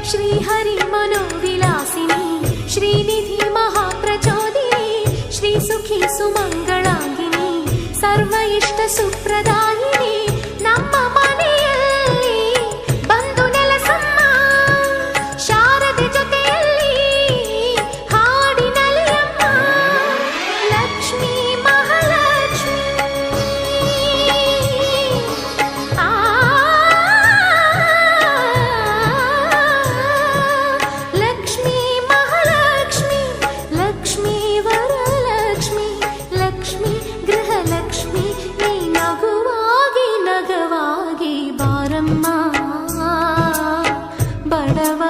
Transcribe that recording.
श्रीहरि मनोविलासिनी श्रीनिधि महाप्रचोदिनी श्रीसुखी सुमंगलांगिनी सर्व इष्ट सुप्रदायिनी ನಮ್ಮ ಮನೆಯಲ್ಲಿ ಬಂದು ನೆಲೆಸಮ್ಮ ಶಾರದೆ ಜೊತೆಯಲ್ಲಿ ಹಾಡಿನಲ್ಲಿ ಅಮ್ಮ ಲಕ್ಷ್ಮೀ ಮಹಾಲಕ್ಷ್ಮಿ ಲಕ್ಷ್ಮೀ ಮಹಾಲಕ್ಷ್ಮಿ ಲಕ್ಷ್ಮೀ ವರಲಕ್ಷ್ಮಿ ಲಕ್ಷ್ಮೀ ಗೃಹಲಕ್ಷ್ಮಿ ನೀ ನಗುವಾಗಿ ನಗವಾಗಿ ಬಾರಮ್ಮ ಬಡವ